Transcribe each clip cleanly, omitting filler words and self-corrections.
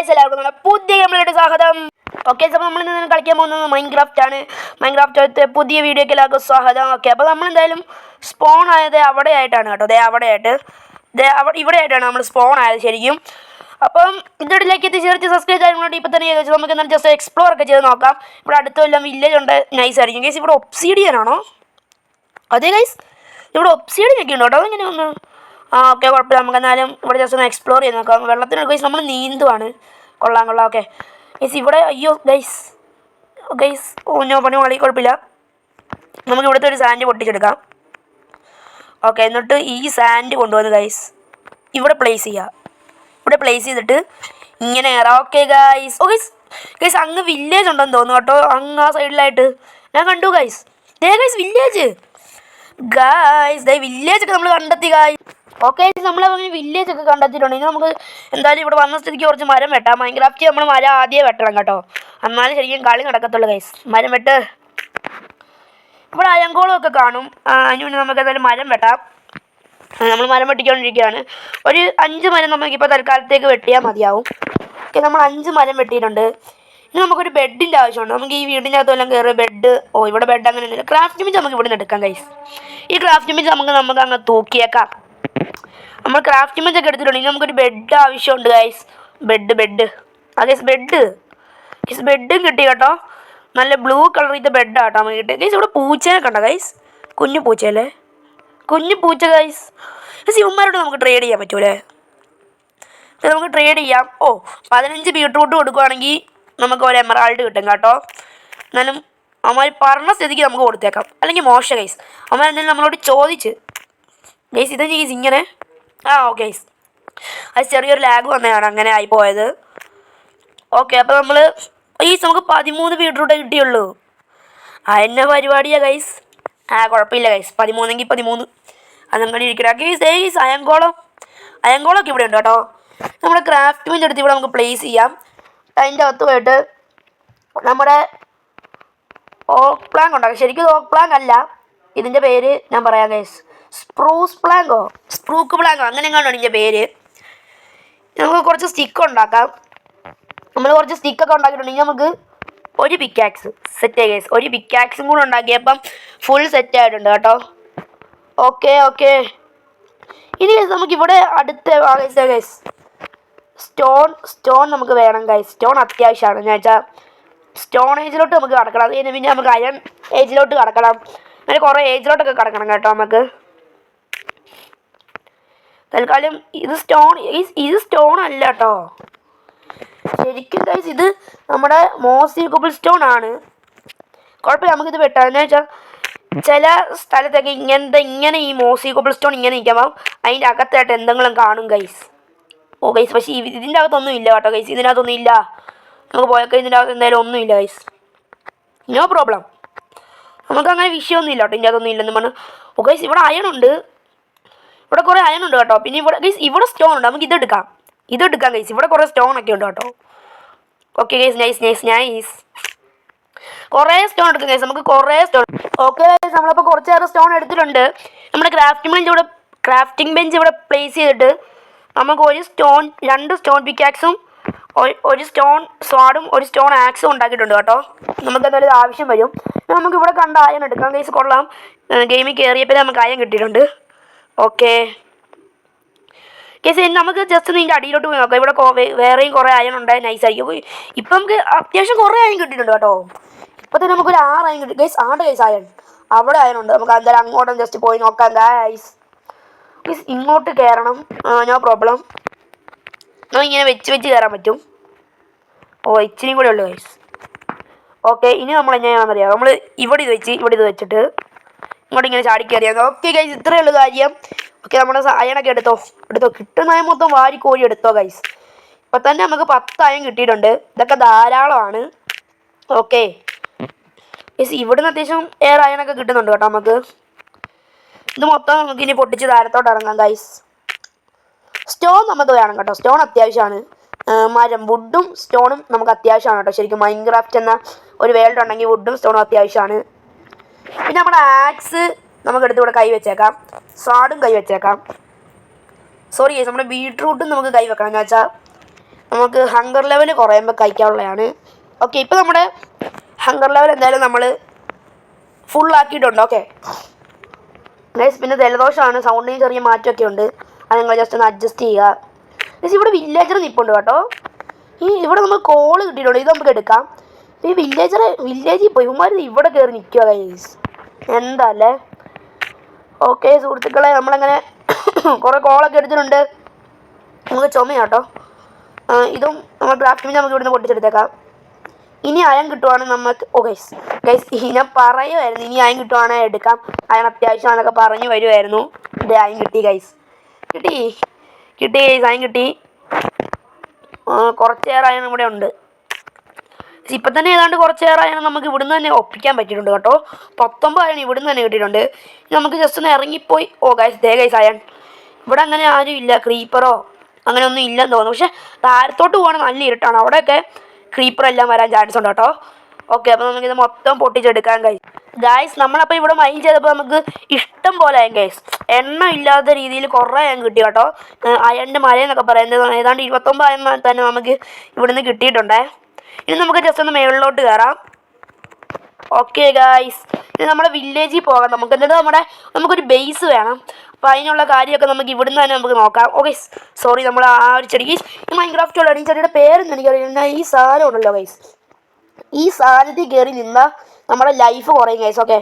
Guys എല്ലാവർക്കും നമ്മുടെ പുതിയ ഗെയിമിലോട്ട് സ്വാഗതം. ഓക്കെ, അപ്പോൾ നമ്മൾ ഇന്ന് കളിക്കാൻ പോകുന്നത് മൈൻക്രാഫ്റ്റ് ആണ്. മൈൻക്രാഫ്റ്റ് പുതിയ വീഡിയോക്ക് എല്ലാവർക്കും സ്വാഗതം. ഓക്കെ, അപ്പോൾ നമ്മൾ എന്തായാലും സ്പോൺ ആയത് അവിടെ ആയിട്ടാണ് കേട്ടോ. അവിടെ ആയിട്ട് ഇവിടെ ആയിട്ടാണ് നമ്മൾ സ്പോൺ ആയത് ശരിക്കും. അപ്പം ഇതിലേക്ക് എത്തിച്ചേർത്ത് സബ്സ്ക്രൈബ് കാര്യങ്ങളോട്ട് ഇപ്പോൾ തന്നെ ചെയ്ത് നമുക്ക് എന്നാൽ ജസ്റ്റ് എക്സ്പ്ലോർ ഒക്കെ ചെയ്ത് നോക്കാം. ഇവിടെ അടുത്തെല്ലാം വില്ലേജ് ഉണ്ട്, നൈസ് ആയിരിക്കും ഗൈസ്. ഇവിടെ ഒബ്സീഡിയൻ ആണോ? അതെ ഗൈസ്, ഇവിടെ ഒബ്സീഡിയൻ ഒക്കെ ഉണ്ട് കേട്ടോ. അതെങ്ങനെ ഒന്ന് ഓക്കെ, കുഴപ്പമില്ല. നമുക്ക് എന്നാലും ഇവിടെ ജസ്റ്റ് ഒന്ന് എക്സ്പ്ലോർ ചെയ്ത് നോക്കാം. വെള്ളത്തിന് ഗൈസ് നമ്മൾ നീന്തുവാണ്. കൊള്ളാം. ഓക്കെ ഗൈസ്, ഇവിടെ അയ്യോ ഗൈസ് നോ പണി കളി, കുഴപ്പമില്ല. നമുക്ക് ഇവിടുത്തെ ഒരു സാൻഡ് പൊട്ടിച്ചെടുക്കാം. ഓക്കെ, എന്നിട്ട് ഈ സാൻഡ് കൊണ്ടുവന്ന് ഗൈസ് ഇവിടെ പ്ലേസ് ചെയ്യുക. ഇവിടെ പ്ലേസ് ചെയ്തിട്ട് ഇങ്ങനെ കയറാം. Okay guys. ഗൈസ് അങ്ങ് വില്ലേജ് ഉണ്ടെന്ന് തോന്നുന്നു കേട്ടോ, അങ്ങ് ആ സൈഡിലായിട്ട് ഞാൻ കണ്ടു ഗൈസ്. ഗൈസ് വില്ലേജ് വില്ലേജ് ഒക്കെ നമ്മൾ കണ്ടെത്തി ഗൈസ്. ഓക്കെ, നമ്മൾ വില്ലേജ് ഒക്കെ കണ്ടെത്തിയിട്ടുണ്ടെങ്കിൽ നമുക്ക് എന്തായാലും ഇവിടെ വന്ന സ്ഥിതിക്ക് കുറച്ച് മരം വെട്ടാം. മൈൻക്രാഫ്റ്റ് നമ്മൾ മരം ആദ്യമേ വെട്ടണം കേട്ടോ, എന്നാലും ശരിക്കും കളി നടക്കത്തുള്ളൂ ഗൈസ്. മരം വെട്ട്. ഇവിടെ അയങ്കോളം ഒക്കെ കാണും. അതിന് മുന്നേ നമുക്ക് എന്തായാലും മരം വെട്ടാം. നമ്മൾ മരം വെട്ടിക്കൊണ്ടിരിക്കുകയാണ്. ഒരു 5 മരം നമുക്കിപ്പോൾ തൽക്കാലത്തേക്ക് വെട്ടിയാൽ മതിയാവും. ഓക്കെ, നമ്മൾ 5 മരം വെട്ടിയിട്ടുണ്ട്. ഇനി നമുക്കൊരു ബെഡിൻ്റെ ആവശ്യമുണ്ട്. നമുക്ക് ഈ വീടിൻ്റെ അകത്തെല്ലാം കയറി ബെഡ്. ഇവിടെ ബെഡ് അങ്ങനെ ഒന്നുമില്ല. ക്രാഫ്റ്റ് ബെഞ്ച് നമുക്ക് ഇവിടെ നിന്ന് എടുക്കാം ഗൈസ്. ഈ ക്രാഫ്റ്റ് ബെഞ്ച് നമുക്ക് അങ്ങ് തൂക്കിയേക്കാം. നമ്മൾ ക്രാഫ്റ്റ് ബെഞ്ച് ഒക്കെ എടുത്തിട്ടുണ്ടെങ്കിൽ നമുക്കൊരു ബെഡ് ആവശ്യമുണ്ട് ഗൈസ്. ബെഡ് ഗൈസ്, ബെഡും കിട്ടി കേട്ടോ. നല്ല ബ്ലൂ കളർ ചെയ്ത ബെഡാണ് കേട്ടോ നമുക്ക് കിട്ടി ഗൈസ്. ഇവിടെ പൂച്ചയെ കണ്ടോ ഗൈസ്? കുഞ്ഞു പൂച്ചയല്ലേ? കുഞ്ഞു പൂച്ച ഗൈസ്. ഇവന്മാരോട് നമുക്ക് ട്രേഡ് ചെയ്യാൻ പറ്റൂലേ? നമുക്ക് ട്രേഡ് ചെയ്യാം. 15 ബീട്രൂട്ട് കൊടുക്കുകയാണെങ്കിൽ നമുക്ക് ഒരു എമറാൾഡ് കിട്ടും കേട്ടോ. എന്നാലും അവന്മാർ പറഞ്ഞ സ്ഥിതിക്ക് നമുക്ക് കൊടുത്തേക്കാം. അല്ലെങ്കിൽ മോശം ഗൈസ്, അവന്മാർ എന്തെങ്കിലും നമ്മളോട് ചോദിച്ച് ഗൈസ് ഇതെന്താ ഗൈസ് ഇങ്ങനെ? ഓക്കെ ഗൈസ്, അത് ചെറിയൊരു ലാഗ് വന്നതാണ്, അങ്ങനെ ആയിപ്പോയത്. ഓക്കെ, അപ്പോൾ നമ്മൾ നമുക്ക് 13 ബീട്രൂട്ടേ കിട്ടിയുള്ളൂ. എന്നെ പരിപാടിയാണ് ഗൈസ്. കുഴപ്പമില്ല ഗൈസ്, 13 13 അതങ്ങനെ ഇരിക്കണം ഗൈസ്. അയങ്കോളമൊക്കെ ഇവിടെ ഉണ്ട് കേട്ടോ. നമ്മുടെ ക്രാഫ്റ്റ് ബെഞ്ച് എടുത്ത് ഇവിടെ നമുക്ക് പ്ലേസ് ചെയ്യാം. അതിൻ്റെ അകത്ത് പോയിട്ട് നമ്മുടെ ഓക്ക് പ്ലാങ്ക് ഉണ്ടാക്കാം. ശരിക്കും ഓക്ക് പ്ലാങ്ക് അല്ല, ഇതിൻ്റെ പേര് ഞാൻ പറയാം ഗൈസ്. സ്പ്രൂക്ക് പ്ലാങ്കോ അങ്ങനെ എങ്ങാണ്ടാണ് ഇതിൻ്റെ പേര്. നമുക്ക് കുറച്ച് സ്റ്റിക്ക് ഉണ്ടാക്കാം. നമ്മൾ കുറച്ച് സ്റ്റിക്കൊക്കെ ഉണ്ടാക്കിയിട്ടുണ്ടെങ്കിൽ നമുക്ക് ഒരു പിക്കാക്സ് സെറ്റ് ഗൈസ്. ഒരു പിക്കാക്സും കൂടെ ഉണ്ടാക്കിയപ്പം ഫുൾ സെറ്റ് ആയിട്ടുണ്ട് കേട്ടോ. ഓക്കെ ഇനി ഗൈസ് നമുക്കിവിടെ അടുത്ത ഗൈസ് സ്റ്റോൺ നമുക്ക് വേണം ഗൈസ്. സ്റ്റോൺ അത്യാവശ്യമാണ്. എന്ന് വെച്ചാൽ സ്റ്റോൺ ഏജിലോട്ട് നമുക്ക് കടക്കണം. അത് കഴിഞ്ഞ് പിന്നെ നമുക്ക് അയൺ ഏജിലോട്ട് കടക്കണം. അങ്ങനെ കുറേ ഏജിലോട്ടൊക്കെ കടക്കണം കേട്ടോ നമുക്ക്. തൽക്കാലം ഇത് സ്റ്റോൺ അല്ല കേട്ടോ ശരിക്കും ഗൈസ്. ഇത് നമ്മുടെ മോസ്റ്റ് യൂസബിൾ സ്റ്റോൺ ആണ്. കുഴപ്പമില്ല, നമുക്കിത് വെട്ടാം. എന്ന് വെച്ചാൽ ചില സ്ഥലത്തൊക്കെ ഇങ്ങനെ ഈ മോസ്റ്റ് യൂസബിൾ സ്റ്റോൺ ഇങ്ങനെ നിൽക്കുമ്പോൾ അതിൻ്റെ അകത്തായിട്ട് എന്തെങ്കിലും കാണും ഗൈസ്. ഗൈസ്, പക്ഷേ ഇതിൻ്റെ അകത്തൊന്നും ഇല്ല കേട്ടോ ഗൈസ്. ഇതിനകത്തൊന്നും ഇല്ല. നമുക്ക് പോയൊക്കെ ഇതിൻ്റെ അകത്ത് എന്തായാലും ഒന്നുമില്ല ഗൈസ്. നോ പ്രോബ്ലം, നമുക്കങ്ങനെ വിഷയമൊന്നും ഇല്ല കേട്ടോ. ഇതിൻ്റെ അകത്തൊന്നും ഇല്ലെന്ന് പറഞ്ഞു. ഗൈസ് ഇവിടെ അയണുണ്ട്. ഇവിടെ കുറേ അയണുണ്ട് കേട്ടോ. പിന്നെ ഇവിടെ സ്റ്റോൺ ഉണ്ട്. നമുക്ക് ഇതെടുക്കാം ഗൈസ്. ഇവിടെ കുറേ സ്റ്റോൺ ഒക്കെ ഉണ്ട് കേട്ടോ. Okay guys, nice. കുറേ സ്റ്റോൺ എടുക്കും ഗൈസ്. നമുക്ക് കുറേ സ്റ്റോൺ. ഓക്കെ ഗൈസ്, നമ്മളപ്പോൾ കുറച്ചേറെ സ്റ്റോൺ എടുത്തിട്ടുണ്ട്. നമ്മുടെ ക്രാഫ്റ്റിംഗ് ബെഞ്ച് ഇവിടെ പ്ലേസ് ചെയ്തിട്ട് നമുക്ക് 2 സ്റ്റോൺ പിക്കാക്സും ഒരു സ്റ്റോൺ സ്വാഡും ഒരു സ്റ്റോൺ ആക്സും ഉണ്ടാക്കിയിട്ടുണ്ട് കേട്ടോ. നമുക്ക് എന്തായാലും ആവശ്യം വരും. നമുക്ക് ഇവിടെ കണ്ട അയൺ എടുക്കാം ഗൈസ്. കൊള്ളാം, ഗെയിമിൽ കയറിയപ്പോൾ നമുക്ക് അയൺ കിട്ടിയിട്ടുണ്ട്. ഓക്കെ ഗൈസ്, നമുക്ക് ജസ്റ്റ് ഇതിൻ്റെ അടിയിലോട്ട് പോയി നോക്കാം. ഇവിടെ വേറെയും കുറേ അയൺ ഉണ്ട്, നൈസായിരിക്കും. ഇപ്പം നമുക്ക് അത്യാവശ്യം കുറേ അയൺ കിട്ടിയിട്ടുണ്ട് കേട്ടോ. ഇപ്പം തന്നെ നമുക്കൊരു 6 അയൺ കിട്ടി ഗൈസ്. ഗൈസ് അയൺ അവിടെ അയണുണ്ട്. നമുക്ക് എന്തായാലും അങ്ങോട്ടും ജസ്റ്റ് പോയി നോക്കാം ഗൈസ്. ഇങ്ങോട്ട് കയറണം. നോ പ്രോബ്ലം, ഇങ്ങനെ വെച്ച് കയറാൻ പറ്റും. ഇച്ചിരിയും കൂടെ ഉള്ളു ഗൈസ്. ഓക്കെ, ഇനി നമ്മൾ എങ്ങനെയാണെന്ന് അറിയാം. നമ്മൾ ഇവിടെ ഇത് വെച്ചിട്ട് ഇങ്ങോട്ട് ഇങ്ങനെ ചാടി കയറിയാൽ. ഓക്കെ ഗൈസ്, ഇത്രയേ ഉള്ളൂ കാര്യം. ഓക്കെ, നമ്മുടെ അയണൊക്കെ എടുത്തോ. കിട്ടുന്ന അയൺ മൊത്തം വാരി കോരി എടുത്തോ ഗൈസ്. ഇപ്പം തന്നെ നമുക്ക് 10 അയൺ കിട്ടിയിട്ടുണ്ട്. ഇതൊക്കെ ധാരാളമാണ്. ഓക്കെ ഗൈസ്, ഇവിടുന്ന് അത്യാവശ്യം അയണൊക്കെ കിട്ടുന്നുണ്ട് കേട്ടോ നമുക്ക്. ഇത് മൊത്തം നമുക്ക് ഇനി പൊട്ടിച്ച് താരത്തോട്ട് ഇറങ്ങാം ഗൈസ്. സ്റ്റോൺ നമുക്ക് വേണം കേട്ടോ. സ്റ്റോൺ അത്യാവശ്യമാണ്. മരം വുഡും സ്റ്റോണും നമുക്ക് അത്യാവശ്യമാണ് കേട്ടോ. ശരിക്കും മൈൻക്രാഫ്റ്റ് എന്ന ഒരു വേൾഡ് ഉണ്ടെങ്കിൽ വുഡും സ്റ്റോണും അത്യാവശ്യമാണ്. പിന്നെ നമ്മുടെ ആക്സ് നമുക്കെടുത്ത് ഇവിടെ കൈ വെച്ചേക്കാം. സ്വാഡും കൈ വെച്ചേക്കാം. സോറി ഗൈസ്, നമ്മുടെ ബീട്രൂട്ടും നമുക്ക് കൈ വെക്കണം. എന്ന് വെച്ചാൽ നമുക്ക് ഹങ്കർ ലെവൽ കുറയുമ്പോൾ കഴിക്കാനുള്ളതാണ്. ഓക്കെ, ഇപ്പോൾ നമ്മുടെ ഹങ്കർ ലെവൽ എന്തായാലും നമ്മൾ ഫുള്ളാക്കിയിട്ടുണ്ട്. ഓക്കെ ഗൈസ്, പിന്നെ ജലദോഷമാണ്, സൗണ്ടിന് ചെറിയ മാറ്റമൊക്കെ ഉണ്ട്. അത് നിങ്ങൾ ജസ്റ്റ് ഒന്ന് അഡ്ജസ്റ്റ് ചെയ്യുക. ഗൈസ്, ഇവിടെ വില്ലേജർ നിൽപ്പുണ്ട് കേട്ടോ. ഇവിടെ നമ്മൾ കോള് കിട്ടിയിട്ടുണ്ട്, ഇത് നമുക്ക് എടുക്കാം. ഈ വില്ലേജിൽ പോയി ഇവന്മാർ ഇവിടെ കയറി നിൽക്കുക ഗൈസ്, എന്താ അല്ലേ. ഓക്കെ സുഹൃത്തുക്കളെ, നമ്മളങ്ങനെ കുറേ കോളൊക്കെ എടുത്തിട്ടുണ്ട്. നമുക്ക് ചുമയാട്ടോ. ഇതും നമ്മൾ ക്രാഫ്റ്റിംഗ് നമുക്ക് ഇവിടുന്ന് പൊട്ടിച്ചെടുത്തേക്കാം. ഇനി അയൺ കിട്ടുവാണെങ്കിൽ നമുക്ക് ഗൈസ് ഞാൻ പറയുമായിരുന്നു, ഇനി അയൺ കിട്ടുവാണെങ്കിൽ എടുക്കാം, അയൺ അത്യാവശ്യമാണെന്നൊക്കെ പറഞ്ഞു വരുമായിരുന്നു. ഇത് അയൺ കിട്ടി ഗൈസ്, കിട്ടി ഗൈസ്, അയൺ കിട്ടി. കുറച്ചേറെ അയൺ ഇവിടെ ഉണ്ട്. ഇപ്പം തന്നെ ഏതാണ്ട് കുറച്ചേറെ അയൺ നമുക്ക് ഇവിടുന്ന് തന്നെ ഒപ്പിക്കാൻ പറ്റിയിട്ടുണ്ട് കേട്ടോ. 19 അയൺ ഇവിടുന്ന് തന്നെ കിട്ടിയിട്ടുണ്ട്. നമുക്ക് ജസ്റ്റ് ഒന്ന് ഇറങ്ങിപ്പോയി. ഗൈസ് അയൺ ഇവിടെ അങ്ങനെ ആരും ഇല്ല, ക്രീപ്പറോ അങ്ങനെ ഒന്നും ഇല്ലെന്ന് തോന്നുന്നു. പക്ഷേ താരത്തോട്ട് പോകണമെങ്കിൽ നല്ല ഇരുട്ടാണ്, അവിടെയൊക്കെ ക്രീപ്പറെല്ലാം വരാൻ ചാൻസ് ഉണ്ട് കേട്ടോ. ഓക്കെ, അപ്പോൾ നമുക്കിത് മൊത്തം പൊട്ടിച്ചെടുക്കാൻ ഗൈസ്. നമ്മളപ്പോൾ ഇവിടെ മൈൻ ചെയ്തപ്പോൾ നമുക്ക് ഇഷ്ടം പോലെ ആയും ഗൈസ്, എണ്ണ ഇല്ലാത്ത രീതിയിൽ കുറേ അയൺ കിട്ടി കേട്ടോ. അയണിൻ്റെ മലയെന്നൊക്കെ പറയുന്നത് ഏതാണ്ട് 29 അയൺ തന്നെ നമുക്ക് ഇവിടുന്ന് കിട്ടിയിട്ടുണ്ടേ. ഇനി നമുക്ക് ജസ്റ്റ് ഒന്ന് മേളിലോട്ട് കയറാം. ഓക്കെ ഗൈസ്, ഇനി നമ്മുടെ വില്ലേജിൽ പോകാം നമുക്ക്. എന്നിട്ട് നമുക്കൊരു ബേസ് വേണം. അപ്പോൾ അതിനുള്ള കാര്യമൊക്കെ നമുക്ക് ഇവിടുന്ന് തന്നെ നമുക്ക് നോക്കാം. ഓക്കെ സോറി, നമ്മൾ ആ ഒരു ചെടിക്ക് ഈ മൈൻക്രാഫ്റ്റുള്ള ഈ ചെടിയുടെ പേരൊന്നും എനിക്കറിയില്ല. ഈ സാധനം ഉണ്ടല്ലോ ഗൈസ്, ഈ സാധനത്തിൽ കയറി നിന്നാൽ നമ്മുടെ ലൈഫ് കുറയും ഗൈസ്. ഓക്കെ,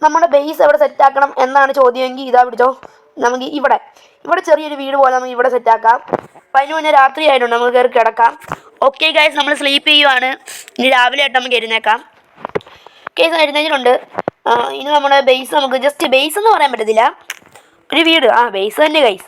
നമ്മുടെ ബേസ് എവിടെ സെറ്റാക്കണം എന്നാണ് ചോദ്യമെങ്കിൽ ഇതാ പിടിച്ചോ. നമുക്ക് ഇവിടെ ചെറിയൊരു വീട് പോലെ നമുക്ക് ഇവിടെ സെറ്റാക്കാം. അപ്പം അതിന് മുന്നേ രാത്രി ആയിട്ടുണ്ട്, നമുക്ക് കയറി കിടക്കാം. ഓക്കെ ഗൈസ്, നമ്മൾ സ്ലീപ്പ് ചെയ്യുവാണ്. ഇനി രാവിലെ ആയിട്ട് നമുക്ക് എഴുന്നേക്കാം. കേസ് എഴുന്നേറ്റിട്ടുണ്ട്. ഇനി നമ്മുടെ ബേസ് നമുക്ക് ജസ്റ്റ് ബേസ് എന്ന് പറയാൻ പറ്റത്തില്ല, ഒരു വീട്, ബേസ് തന്നെ ഗൈസ്.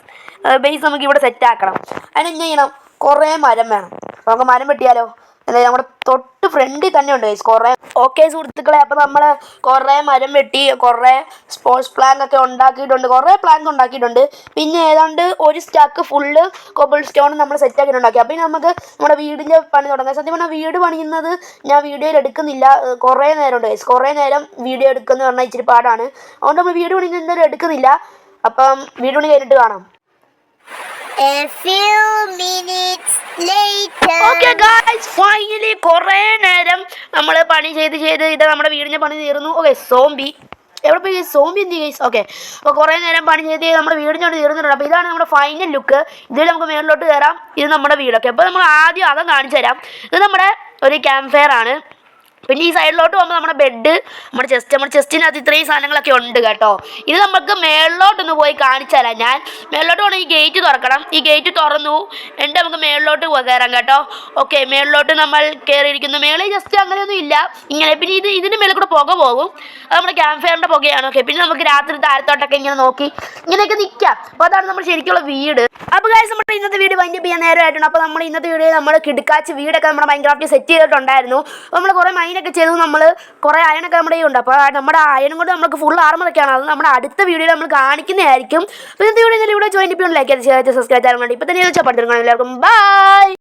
ബേസ് നമുക്ക് ഇവിടെ സെറ്റാക്കണം. അതിനെന്ത് ചെയ്യണം? കുറേ മരം വേണം. നമുക്ക് മരം വെട്ടിയാലോ? അതായത് നമ്മുടെ തൊട്ട് ഫ്രണ്ടിൽ തന്നെ ഉണ്ട് ഗൈസ് കുറേ. ഓക്കെ സുഹൃത്തുക്കളെ, അപ്പോൾ നമ്മൾ കുറേ മരം വെട്ടി കുറേ സ്പോർട്സ് പ്ലാങ്ക് ഒക്കെ ഉണ്ടാക്കിയിട്ടുണ്ട്, കുറേ പ്ലാങ്ക് ഉണ്ടാക്കിയിട്ടുണ്ട്. പിന്നെ ഏതാണ്ട് ഒരു സ്റ്റാക്ക് ഫുള്ള് കോബിൾ സ്റ്റോൺ നമ്മൾ സെറ്റാക്കിയിട്ടുണ്ടാക്കി. അപ്പോൾ ഇനി നമുക്ക് നമ്മുടെ വീടിൻ്റെ പണി തുടങ്ങാം. സത്യം പറഞ്ഞാൽ വീട് പണിയുന്നത് ഞാൻ വീഡിയോയിൽ എടുക്കുന്നില്ല, കുറേ നേരമുണ്ട് ഗൈസ്. കുറേ നേരം വീഡിയോ എടുക്കുന്ന പറഞ്ഞാൽ ഇച്ചിരി പാടാണ്. അതുകൊണ്ട് നമ്മൾ വീട് പണിയുന്നത് എന്തായാലും എടുക്കുന്നില്ല. അപ്പം വീട് പണി കഴിഞ്ഞിട്ട് കാണാം. A few minutes later. Okay guys, finally കുറേ നേരം നമ്മൾ പണി ചെയ്ത് ഇത് നമ്മുടെ വീടിൻ്റെ പണി തീർന്നു. ഓക്കെ, സോംബി എവിടെ പോയി? സോംബി എന്ത് ഗൈസ്? ഓക്കെ, അപ്പോൾ കുറേ നേരം പണി ചെയ്ത് നമ്മുടെ വീടിൻ്റെ പണി തീർന്നിട്ടുണ്ട്. അപ്പോൾ ഇതാണ് നമ്മുടെ ഫൈനൽ ലുക്ക്. ഇതിൽ നമുക്ക് മേളിലോട്ട് കയറാം. ഇത് നമ്മുടെ വീടൊക്കെ. അപ്പോൾ നമ്മൾ ആദ്യം അതും കാണിച്ചു തരാം. ഇത് നമ്മുടെ ഒരു ക്യാമ്പ് ഫയർ ആണ്. പിന്നെ ഈ സൈഡിലോട്ട് പോകുമ്പോൾ നമ്മുടെ ബെഡ്, നമ്മുടെ ചെസ്റ്റിനകത്ത് ഇത്രയും സാധനങ്ങളൊക്കെ ഉണ്ട് കേട്ടോ. ഇത് നമുക്ക് മേളിലോട്ടൊന്ന് പോയി കാണിച്ചു തരാം ഞാൻ. മേളിലോട്ട് പോകണം, ഈ ഗേറ്റ് തുറക്കണം. ഈ ഗേറ്റ് തുറന്നു എന്നിട്ട് നമുക്ക് മേളിലോട്ട് കയറാം കേട്ടോ. ഓക്കെ, മേളിലോട്ട് നമ്മൾ കയറിയിരിക്കുന്നു. മേളിൽ ജസ്റ്റ് അങ്ങനെയൊന്നും ഇല്ല, ഇങ്ങനെ. പിന്നെ ഇതിൻ്റെ മേളിൽ കൂടെ പുക പോകും, അത് നമ്മുടെ ക്യാമ്പ് ഫയറിൻ്റെ പുകയാണ്. ഓക്കെ, പിന്നെ നമുക്ക് രാത്രി താരത്തോട്ടൊക്കെ ഇങ്ങനെ നോക്കി ഇങ്ങനെയൊക്കെ നിൽക്കാം. അപ്പോൾ അതാണ് നമ്മൾ ശരിക്കുള്ള വീട്. അപ്പോൾ ഗൈസ്, നമ്മുടെ ഇന്നത്തെ വീഡിയോ വൈൻഡപ്പ് ചെയ്യാൻ നേരമായിട്ടുണ്ട്. അപ്പോൾ നമ്മൾ ഇന്നത്തെ വീഡിയോ നമ്മൾ കിടക്കാച്ച് വീടൊക്കെ നമ്മുടെ മൈൻക്രാഫ്റ്റിൽ സെറ്റ് ചെയ്തിട്ടുണ്ടായിരുന്നു. അപ്പോൾ നമ്മൾ കുറേ മൈനൊക്കെ ചെയ്തു, നമ്മൾ കുറേ അയണൊക്കെ നമ്മുടെ ഉണ്ട്. അപ്പോൾ നമ്മുടെ അയണം കൊണ്ട് നമുക്ക് ഫുൾ ആർമറൊക്കെയാണ്. അത് നമ്മുടെ അടുത്ത വീഡിയോയിൽ നമ്മൾ കാണിക്കുന്നതായിരിക്കും. അപ്പോൾ ഇന്നത്തെ വീഡിയോ ഇവിടെ ജോയിൻ ചെയ്യാൻ ലൈക്ക് ചെയ്ത് സബ്സ്ക്രൈബ് ചെയ്യാൻ വേണ്ടി ഇപ്പോൾ തന്നെ ചോദിച്ചാൽ പഠിക്കണം. എല്ലാവർക്കും ബൈ.